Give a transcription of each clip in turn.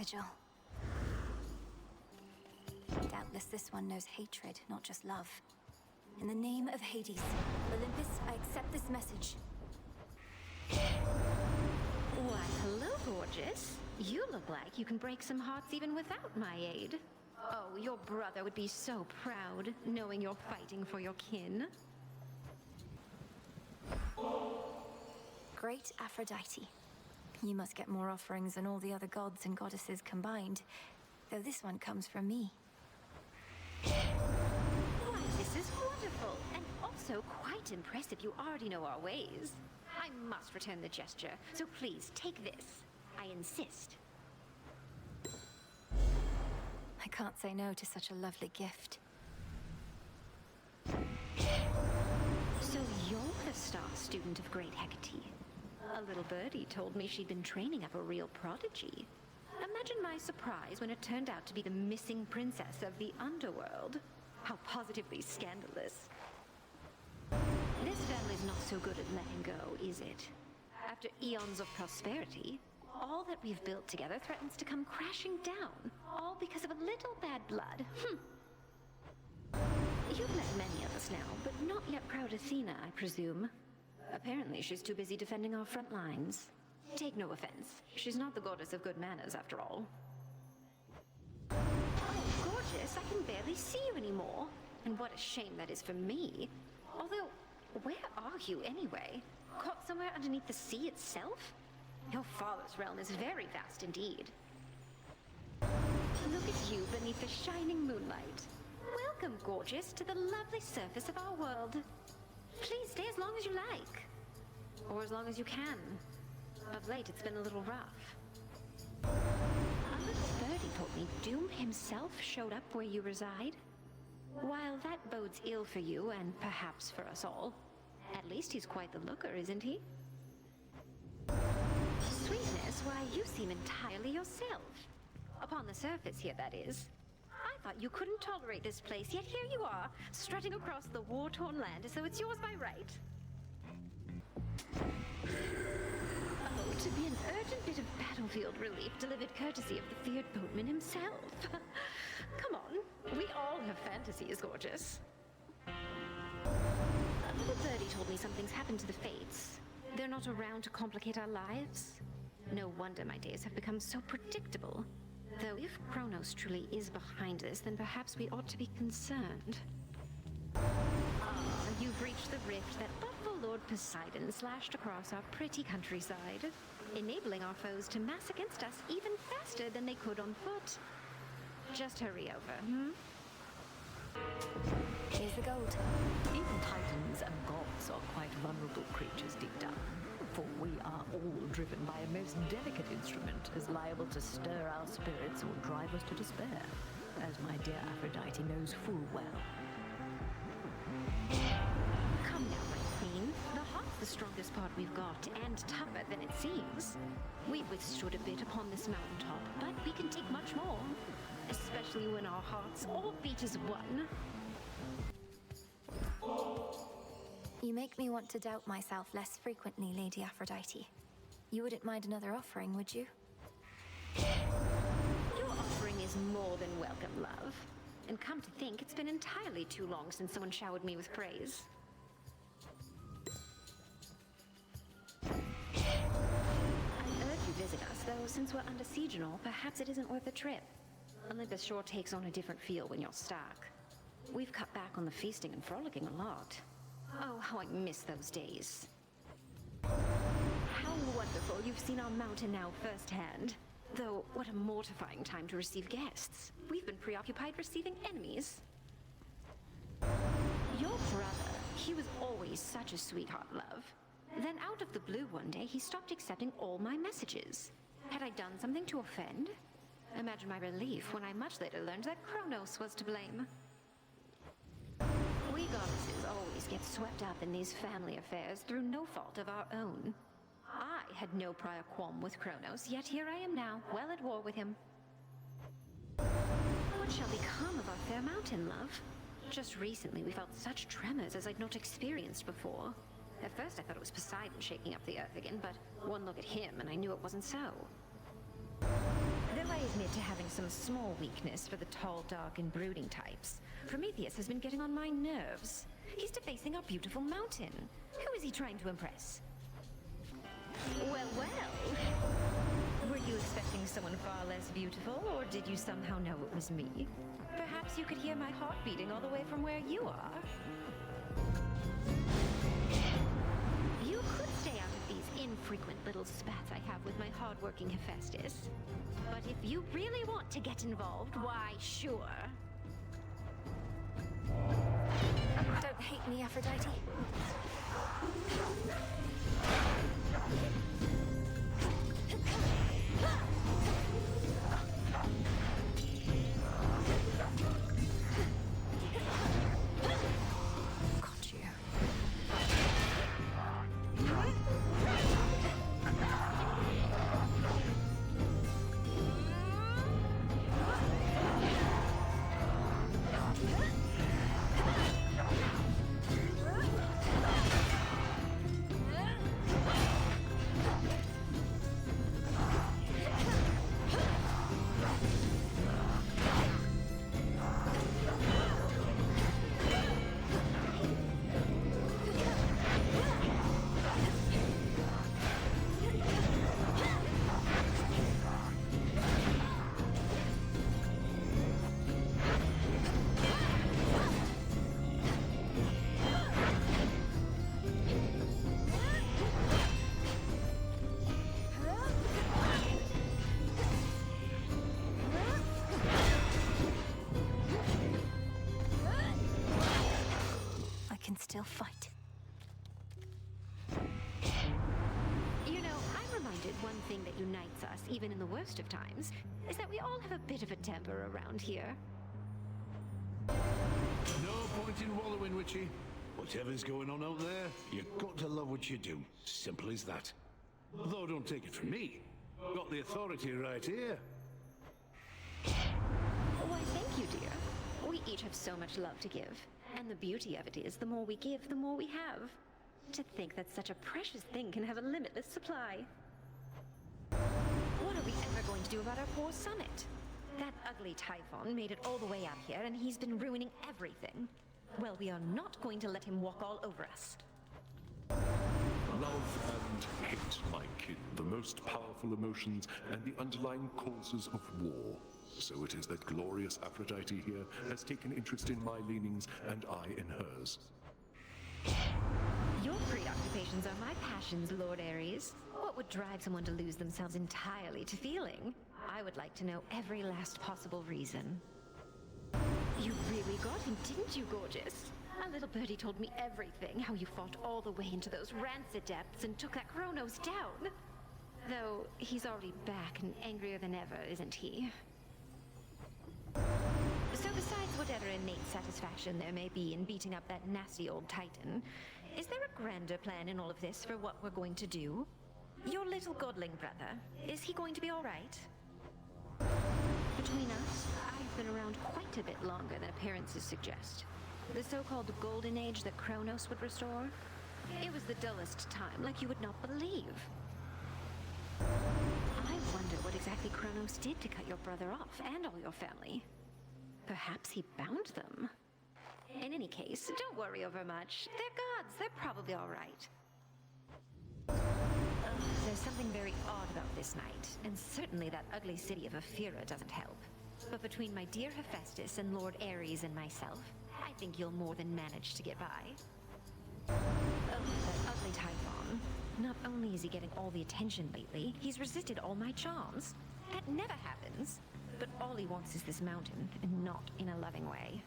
vigil. Doubtless this one knows hatred, not just love. In the name of Hades, Olympus, I accept this message. Why, hello, gorgeous. You look like you can break some hearts even without my aid. Oh, your brother would be so proud, knowing you're fighting for your kin. Great Aphrodite. You must get more offerings than all the other gods and goddesses combined, though this one comes from me. Why, this is wonderful, and also quite impressive. You already know our ways. I must return the gesture, so please take this. I insist. I can't say no to such a lovely gift. So you're the star student of Great Hecate. A little birdie told me she'd been training up a real prodigy. Imagine my surprise when it turned out to be the missing princess of the underworld. How positively scandalous. This family's not so good at letting go, is it? After eons of prosperity, all that we've built together threatens to come crashing down, all because of a little bad blood. You've met many of us now, but not yet proud Athena, I presume. Apparently she's too busy defending our front lines. Take no offense. She's not the goddess of good manners, after all. Oh, gorgeous, I can barely see you anymore. And what a shame that is for me. Although, where are you anyway? Caught somewhere underneath the sea itself? Your father's realm is very vast indeed. Look at you beneath the shining moonlight. Welcome, gorgeous, to the lovely surface of our world. Please stay as long as you like. Or as long as you can. Of late, it's been a little rough. A little birdie told me Doom himself showed up where you reside. While that bodes ill for you, and perhaps for us all, at least he's quite the looker, isn't he? Sweetness, why, you seem entirely yourself. Upon the surface here, that is. I thought you couldn't tolerate this place, yet here you are, strutting across the war-torn land as though it's yours by right. Oh, to be an urgent bit of battlefield relief delivered courtesy of the feared boatman himself. Come on, we all have fantasies, gorgeous. A little birdie told me something's happened to the Fates. They're not around to complicate our lives. No wonder my days have become so predictable. Though if Kronos truly is behind this, then perhaps we ought to be concerned. Ah, you've reached the rift that thoughtful Lord Poseidon slashed across our pretty countryside, enabling our foes to mass against us even faster than they could on foot. Just hurry over, Here's the gold. Even titans and gods are quite vulnerable creatures deep down, for we are all driven by a most delicate instrument as liable to stir our spirits or drive us to despair, as my dear Aphrodite knows full well. Come now, my queen. The heart's the strongest part we've got, and tougher than it seems. We've withstood a bit upon this mountaintop, but we can take much more. Especially when our hearts all beat as one. You make me want to doubt myself less frequently, Lady Aphrodite. You wouldn't mind another offering, would you? Your offering is more than welcome, love. And come to think, it's been entirely too long since someone showered me with praise. I urge you visit us, though since we're under siege and all, perhaps it isn't worth the trip. Olympus sure takes on a different feel when you're stark. We've cut back on the feasting and frolicking a lot. Oh, how I miss those days. How wonderful you've seen our mountain now firsthand. Though, what a mortifying time to receive guests. We've been preoccupied receiving enemies. Your brother, he was always such a sweetheart, love. Then out of the blue one day, he stopped accepting all my messages. Had I done something to offend? Imagine my relief when I much later learned that Kronos was to blame. We goddesses always get swept up in these family affairs through no fault of our own. I had no prior qualm with Kronos, yet here I am now, well at war with him. What shall become of our fair mountain, love? Just recently we felt such tremors as I'd not experienced before. At first I thought it was Poseidon shaking up the earth again, but one look at him and I knew it wasn't so. Though I admit to having some small weakness for the tall, dark, and brooding types, Prometheus has been getting on my nerves. He's defacing our beautiful mountain. Who is he trying to impress? Well, well. Were you expecting someone far less beautiful, or did you somehow know it was me? Perhaps you could hear my heart beating all the way from where you are. You could stay out of these infrequent little spats I have with my hard-working Hephaestus. But if you really want to get involved, why, sure. Don't hate me, Aphrodite. Got you. Still fight. You know, I'm reminded one thing that unites us, even in the worst of times, is that we all have a bit of a temper around here. No point in wallowing, Witchy. Whatever's going on out there, you've got to love what you do. Simple as that. Though don't take it from me. Got the authority right here. Why, thank you, dear. We each have so much love to give. And the beauty of it is, the more we give, the more we have. To think that such a precious thing can have a limitless supply. What are we ever going to do about our poor summit? That ugly Typhon made it all the way out here, and he's been ruining everything. Well, we are not going to let him walk all over us. Love and hate, my kin, the most powerful emotions and the underlying causes of war. So it is that glorious Aphrodite here has taken interest in my leanings and I in hers. Your preoccupations are my passions, Lord Ares. What would drive someone to lose themselves entirely to feeling? I would like to know every last possible reason. You really got him, didn't you, gorgeous? A little birdie told me everything, how you fought all the way into those rancid depths and took that Kronos down. Though, he's already back and angrier than ever, isn't he? So besides whatever innate satisfaction there may be in beating up that nasty old Titan, is there a grander plan in all of this for what we're going to do? Your little godling brother, is he going to be all right? Between us, I've been around quite a bit longer than appearances suggest. The so-called golden age that Kronos would restore? It was the dullest time, like you would not believe. I wonder what exactly Kronos did to cut your brother off, and all your family. Perhaps he bound them. In any case, don't worry over much. They're gods, they're probably all right. There's something very odd about this night, and certainly that ugly city of Aphrodite doesn't help. But between my dear Hephaestus and Lord Ares and myself, I think you'll more than manage to get by. Oh, that ugly Typhon. Not only is he getting all the attention lately, he's resisted all my charms. That never happens. But all he wants is this mountain, and not in a loving way.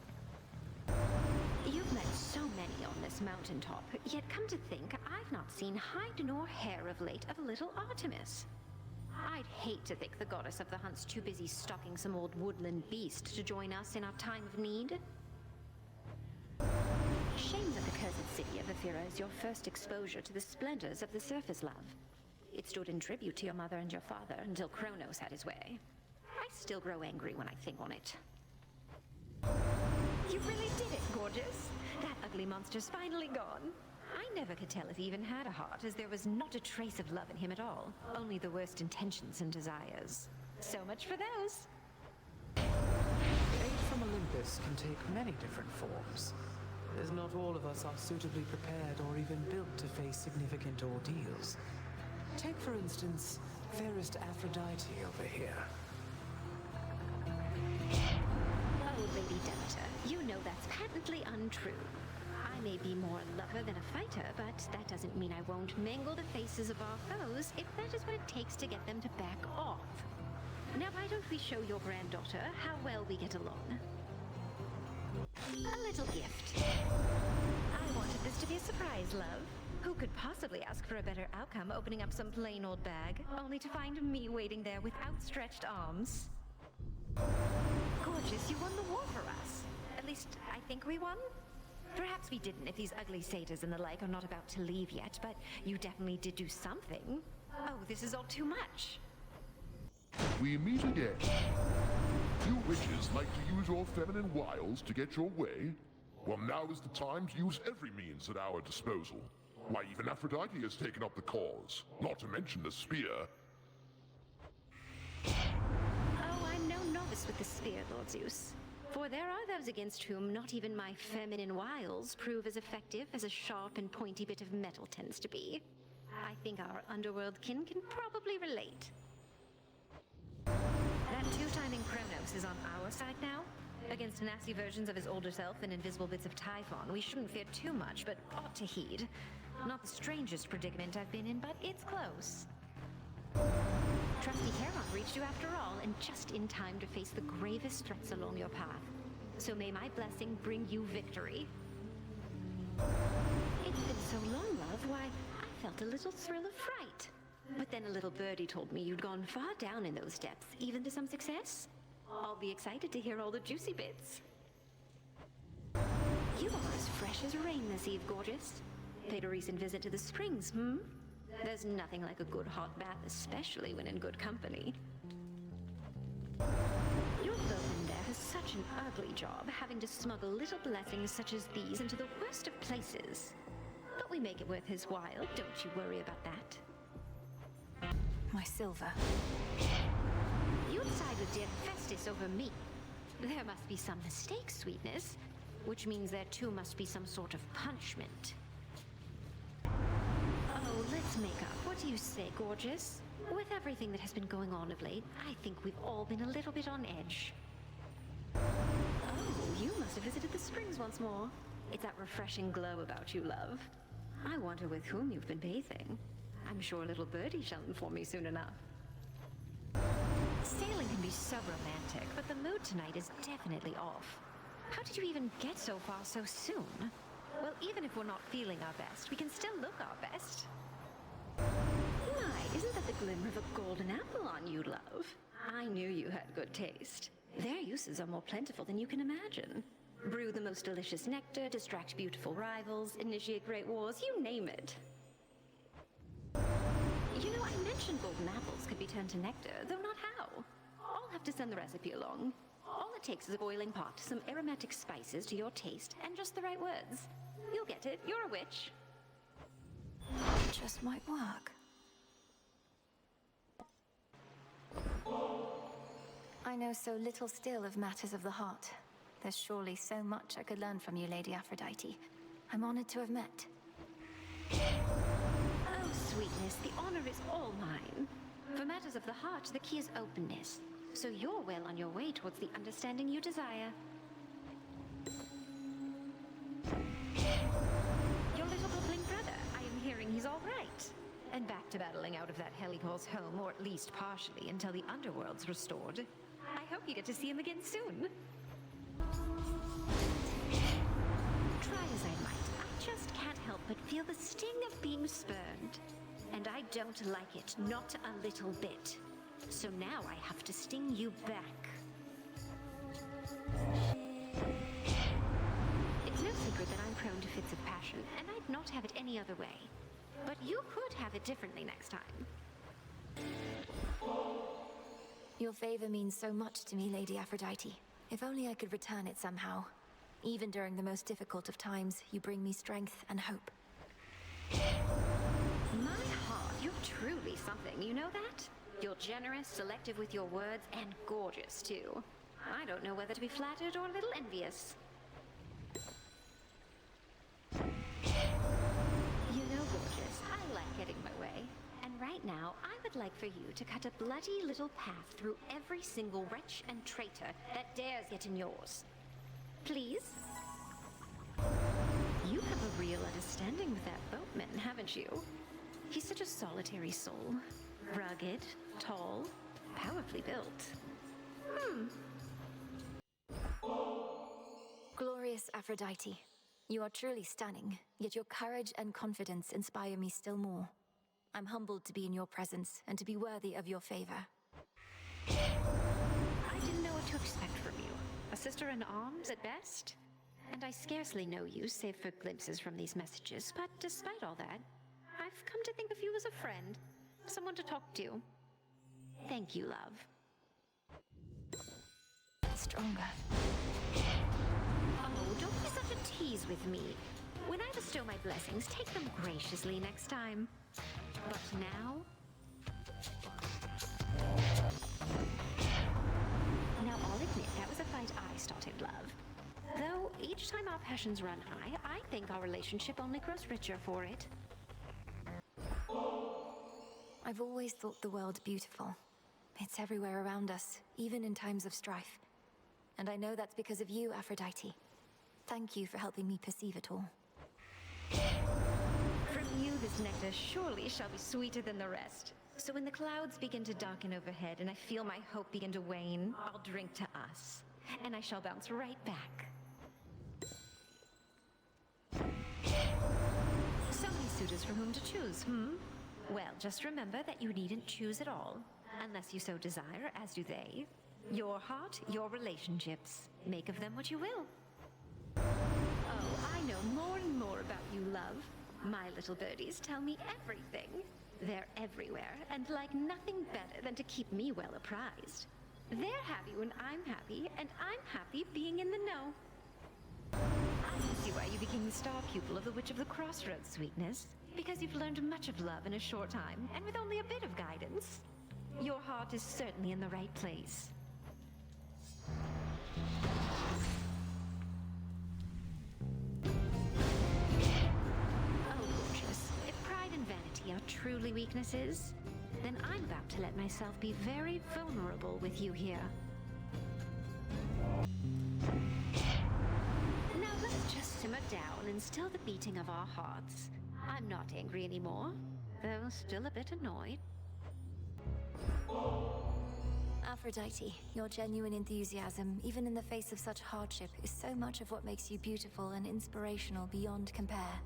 You've met so many on this mountaintop, yet come to think, I've not seen hide nor hair of late of little Artemis. I'd hate to think the goddess of the hunt's too busy stalking some old woodland beast to join us in our time of need. Shame that the cursed city of Aphrodite is your first exposure to the splendors of the surface love. It stood in tribute to your mother and your father until Kronos had his way. I still grow angry when I think on it. You really did it, gorgeous. That ugly monster's finally gone. I never could tell if he even had a heart, as there was not a trace of love in him at all. Only the worst intentions and desires. So much for those. Aid from Olympus can take many different forms, as not all of us are suitably prepared or even built to face significant ordeals. Take, for instance, fairest Aphrodite over here. Oh, Lady Demeter, you know that's patently untrue. I may be more a lover than a fighter, but that doesn't mean I won't mangle the faces of our foes if that is what it takes to get them to back off. Now why don't we show your granddaughter how well we get along? A little gift. I wanted this to be a surprise, love. Who could possibly ask for a better outcome opening up some plain old bag, only to find me waiting there with outstretched arms? Gorgeous, you won the war for us. At least, I think we won? Perhaps we didn't if these ugly satyrs and the like are not about to leave yet, but you definitely did do something. Oh, this is all too much. We meet again. You witches like to use your feminine wiles to get your way? Well, now is the time to use every means at our disposal. Why, even Aphrodite has taken up the cause, not to mention the spear. Oh, I'm no novice with the spear, Lord Zeus. For there are those against whom not even my feminine wiles prove as effective as a sharp and pointy bit of metal tends to be. I think our underworld kin can probably relate. That two-timing Kronos is on our side now. Against nasty versions of his older self and invisible bits of Typhon, we shouldn't fear too much, but ought to heed. Not the strangest predicament I've been in, but it's close. Trusty Heron reached you after all, and just in time to face the gravest threats along your path. So may my blessing bring you victory. It's been so long, love, why, I felt a little thrill of fright. But then a little birdie told me you'd gone far down in those depths, even to some success. I'll be excited to hear all the juicy bits. You are as fresh as rain this eve, gorgeous. Paid a recent visit to the springs, hmm? There's nothing like a good hot bath, especially when in good company. Your boatman there has such an ugly job, having to smuggle little blessings such as these into the worst of places. But we make it worth his while, don't you worry about that. My silver. You'd side with dear Festus over me. There must be some mistake, sweetness. Which means there too must be some sort of punishment. Oh, let's make up. What do you say, gorgeous? With everything that has been going on of late, I think we've all been a little bit on edge. Oh, you must have visited the springs once more. It's that refreshing glow about you, love. I wonder with whom you've been bathing. I'm sure little birdie shall inform me soon enough. Sailing can be so romantic, but the mood tonight is definitely off. How did you even get so far so soon? Well, even if we're not feeling our best, we can still look our best. My, isn't that the glimmer of a golden apple on you, love? I knew you had good taste. Their uses are more plentiful than you can imagine. Brew the most delicious nectar, distract beautiful rivals, initiate great wars, you name it. You know, I mentioned golden apples could be turned to nectar, though not how. I'll have to send the recipe along. All it takes is a boiling pot, some aromatic spices to your taste, and just the right words. You'll get it. You're a witch. Just might work. I know so little still of matters of the heart. There's surely so much I could learn from you, Lady Aphrodite. I'm honored to have met. Oh, sweetness, the honor is all mine. For matters of the heart, the key is openness. So you're well on your way towards the understanding you desire. Your little bubbling brother, I am hearing he's all right. And back to battling out of that hell he calls home, or at least partially, until the underworld's restored. I hope you get to see him again soon. Try as I might, I just can't help but feel the sting of being spurned. And I don't like it, not a little bit. So now I have to sting you back. It's no secret that I'm prone to fits of passion, and I'd not have it any other way. But you could have it differently next time. Your favor means so much to me, Lady Aphrodite. If only I could return it somehow. Even during the most difficult of times, you bring me strength and hope. My heart, you're truly something, you know that? You're generous, selective with your words, and gorgeous, too. I don't know whether to be flattered or a little envious. You know, gorgeous, I like getting my way. And right now, I would like for you to cut a bloody little path through every single wretch and traitor that dares get in yours. Please? You have a real understanding with that boatman, haven't you? He's such a solitary soul. Rugged, tall, powerfully built. Glorious Aphrodite, you are truly stunning, yet your courage and confidence inspire me still more. I'm humbled to be in your presence and to be worthy of your favor. I didn't know what to expect from you. A sister in arms at best? And I scarcely know you, save for glimpses from these messages, but despite all that, I've come to think of you as a friend. Someone to talk to. Thank you, love. Stronger. Oh, don't be such a tease with me. When I bestow my blessings, take them graciously next time. But now... Now, I'll admit that was a fight I started, love. Though, each time our passions run high, I think our relationship only grows richer for it. I've always thought the world beautiful. It's everywhere around us, even in times of strife. And I know that's because of you, Aphrodite. Thank you for helping me perceive it all. From you, this nectar surely shall be sweeter than the rest. So when the clouds begin to darken overhead and I feel my hope begin to wane, I'll drink to us. And I shall bounce right back. So many suitors for whom to choose, Well, just remember that you needn't choose at all. Unless you so desire, as do they. Your heart, your relationships. Make of them what you will. Oh, I know more and more about you, love. My little birdies tell me everything. They're everywhere, and like nothing better than to keep me well apprised. They're happy when I'm happy, and I'm happy being in the know. I can see why you became the star pupil of the Witch of the Crossroads, sweetness. Because you've learned much of love in a short time, and with only a bit of guidance. Your heart is certainly in the right place. Oh, gorgeous. If pride and vanity are truly weaknesses, then I'm about to let myself be very vulnerable with you here. Now let's just simmer down and still the beating of our hearts. I'm not angry anymore, though still a bit annoyed. Aphrodite, your genuine enthusiasm, even in the face of such hardship, is so much of what makes you beautiful and inspirational beyond compare.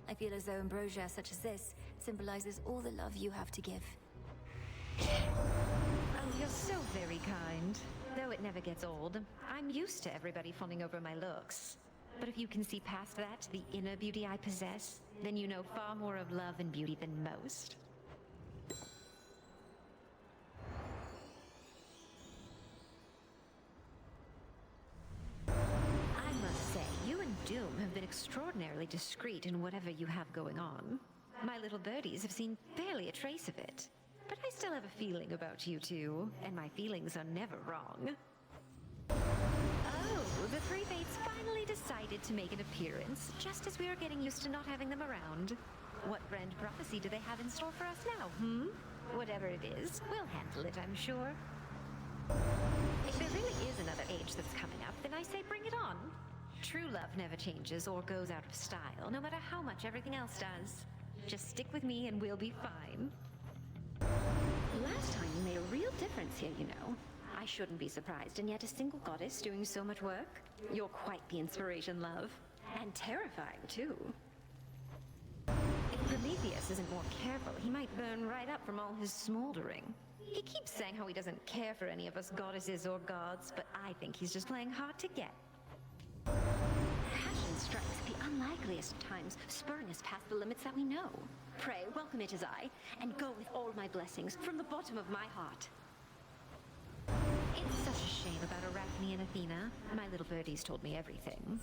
I feel as though ambrosia such as this symbolizes all the love you have to give. Oh, you're so very kind. Though it never gets old, I'm used to everybody fawning over my looks. But if you can see past that, the inner beauty I possess, then you know far more of love and beauty than most. I must say, you and Doom have been extraordinarily discreet in whatever you have going on. My little birdies have seen barely a trace of it. But I still have a feeling about you two, and my feelings are never wrong. Oh, the three fates finally decided to make an appearance, just as we are getting used to not having them around. What grand prophecy do they have in store for us now, Whatever it is, we'll handle it, I'm sure. If there really is another age that's coming up, then I say bring it on. True love never changes or goes out of style, no matter how much everything else does. Just stick with me and we'll be fine. Last time you made a real difference here, you know. I shouldn't be surprised, and yet a single goddess doing so much work? You're quite the inspiration, love. And terrifying, too. If Prometheus isn't more careful, he might burn right up from all his smoldering. He keeps saying how he doesn't care for any of us goddesses or gods, but I think he's just playing hard to get. Passion strikes at the unlikeliest times, spurring us past the limits that we know. Pray, welcome it as I, and go with all my blessings from the bottom of my heart. It's such a shame about Arachne and Athena. My little birdies told me everything.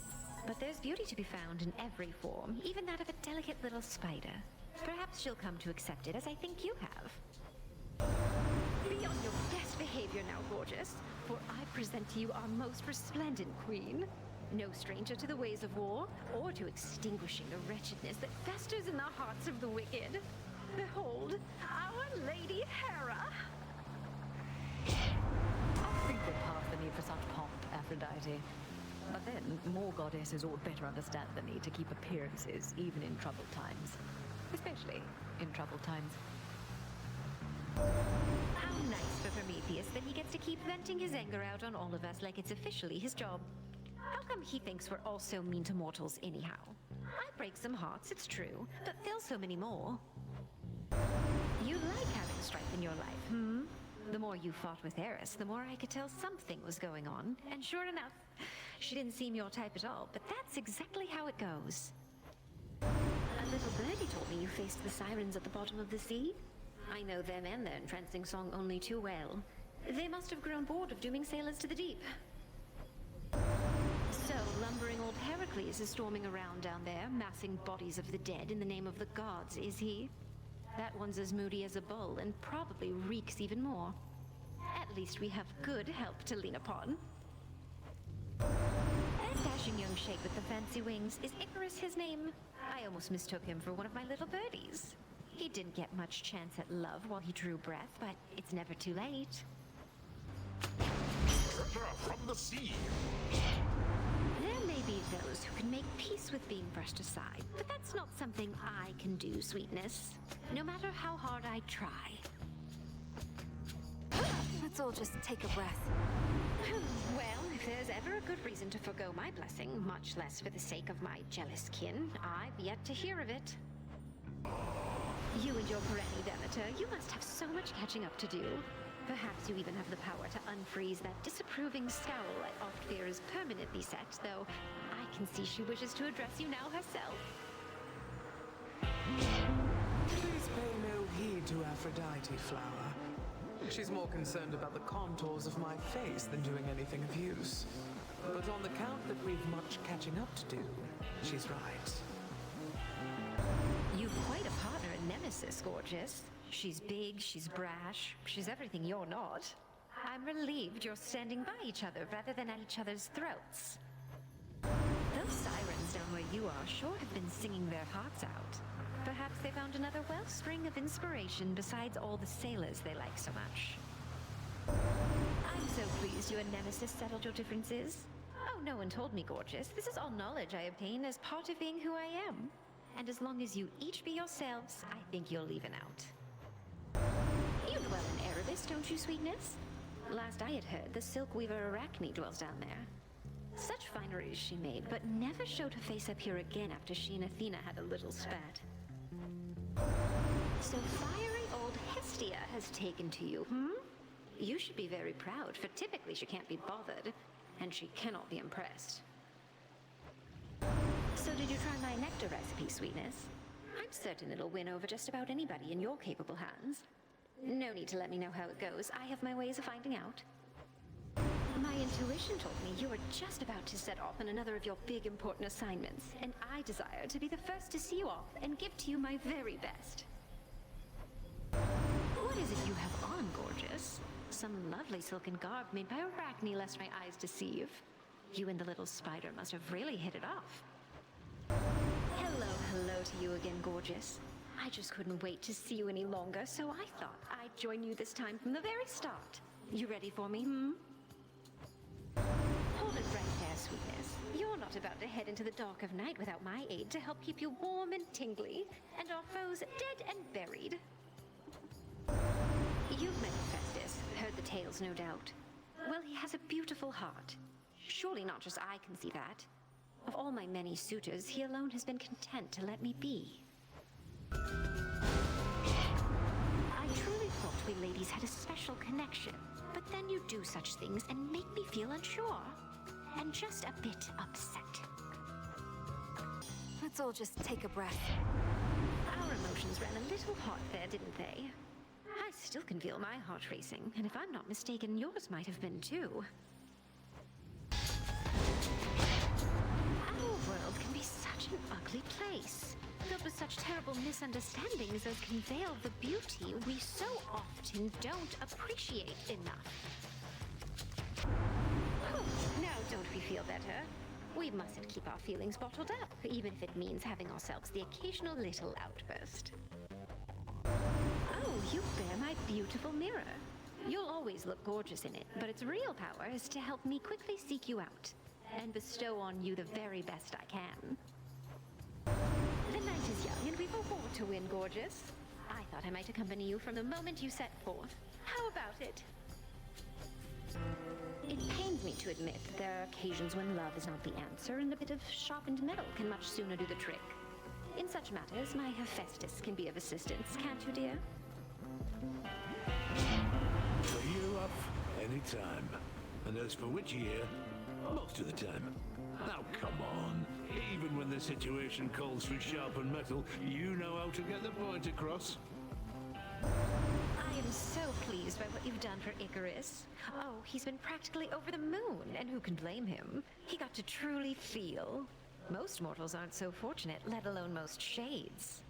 But there's beauty to be found in every form, even that of a delicate little spider. Perhaps she'll come to accept it as I think you have. on your best behavior now, gorgeous, for I present to you our most resplendent queen. No stranger to the ways of war, or to extinguishing the wretchedness that festers in the hearts of the wicked. Behold, our Lady Hera! I think we're past the need for such pomp, Aphrodite. But then, more goddesses ought better understand the need to keep appearances, even in troubled times. Especially in troubled times. How nice for Prometheus that he gets to keep venting his anger out on all of us like it's officially his job. How come he thinks we're all so mean to mortals anyhow? I break some hearts, it's true, but fill so many more. You like having strife in your life, hmm? The more you fought with Eris, the more I could tell something was going on. And sure enough, she didn't seem your type at all, but that's exactly how it goes. A little birdie told me you faced the sirens at the bottom of the sea. I know them and their entrancing song only too well. They must have grown bored of dooming sailors to the deep. So, lumbering old Heracles is storming around down there, massing bodies of the dead in the name of the gods, is he? That one's as moody as a bull, and probably reeks even more. At least we have good help to lean upon. That dashing young shade with the fancy wings, is Icarus his name? I almost mistook him for one of my little birdies. He didn't get much chance at love while he drew breath, but it's never too late. Treasure from the sea! There may be those who can make peace with being brushed aside, but that's not something I can do, sweetness. No matter how hard I try. Let's all just take a breath. Well, if there's ever a good reason to forgo my blessing, much less for the sake of my jealous kin, I've yet to hear of it. You and your granny, Demeter, you must have so much catching up to do. Perhaps you even have the power to unfreeze that disapproving scowl I oft fear is permanently set, though I can see she wishes to address you now herself. Please pay no heed to Aphrodite, Flower. She's more concerned about the contours of my face than doing anything of use. But on the count that we've much catching up to do, she's right. You've quite a partner in Nemesis, gorgeous. She's big, she's brash, she's everything you're not. I'm relieved you're standing by each other rather than at each other's throats. Those sirens down where you are sure have been singing their hearts out. Perhaps they found another wellspring of inspiration besides all the sailors they like so much. I'm so pleased you and Nemesis settled your differences. Oh, no one told me, gorgeous. This is all knowledge I obtain as part of being who I am. And as long as you each be yourselves, I think you'll even out. You dwell in Erebus, don't you, sweetness? Last I had heard, the silk weaver Arachne dwells down there. Such fineries she made, but never showed her face up here again after she and Athena had a little spat. So fiery old Hestia has taken to you, hmm? You should be very proud, for typically she can't be bothered, and she cannot be impressed. So did you try my nectar recipe, sweetness? I'm certain it'll win over just about anybody in your capable hands. No need to let me know how it goes. I have my ways of finding out. My intuition told me you were just about to set off on another of your big important assignments, and I desire to be the first to see you off and give to you my very best. What is it you have on, gorgeous? Some lovely silken garb made by Arachne, lest my eyes deceive. You and the little spider must have really hit it off. Hello to you again, gorgeous. I just couldn't wait to see you any longer, so I thought I'd join you this time from the very start. You ready for me, hmm? Hold it right there, sweetness. You're not about to head into the dark of night without my aid to help keep you warm and tingly, and our foes dead and buried. You've met Hephaestus, heard the tales, no doubt. Well, he has a beautiful heart. Surely not just I can see that. Of all my many suitors, he alone has been content to let me be. I truly thought we ladies had a special connection, but then you do such things and make me feel unsure, and just a bit upset. Let's all just take a breath. Our emotions ran a little hot there, didn't they? I still can feel my heart racing, and if I'm not mistaken, yours might have been too. Our world can be such an ugly place, filled with such terrible misunderstandings as can veil the beauty we so oft mountains don't appreciate enough. Now don't we feel better? We mustn't keep our feelings bottled up, even if it means having ourselves the occasional little outburst. Oh, you bear my beautiful mirror. You'll always look gorgeous in it, but its real power is to help me quickly seek you out and bestow on you the very best I can. The night is young and we've a war to win, gorgeous. I thought I might accompany you from the moment you set forth. How about it? It pains me to admit that there are occasions when love is not the answer, and a bit of sharpened metal can much sooner do the trick. In such matters, my Hephaestus can be of assistance, can't you, dear? For you up any time. And as for Witchy here, most of the time. Now come on. Even when the situation calls for sharpened metal, you know how to get the point across. I am so pleased by what you've done for Icarus. Oh, he's been practically over the moon, and who can blame him? He got to truly feel. Most mortals aren't so fortunate, let alone most shades.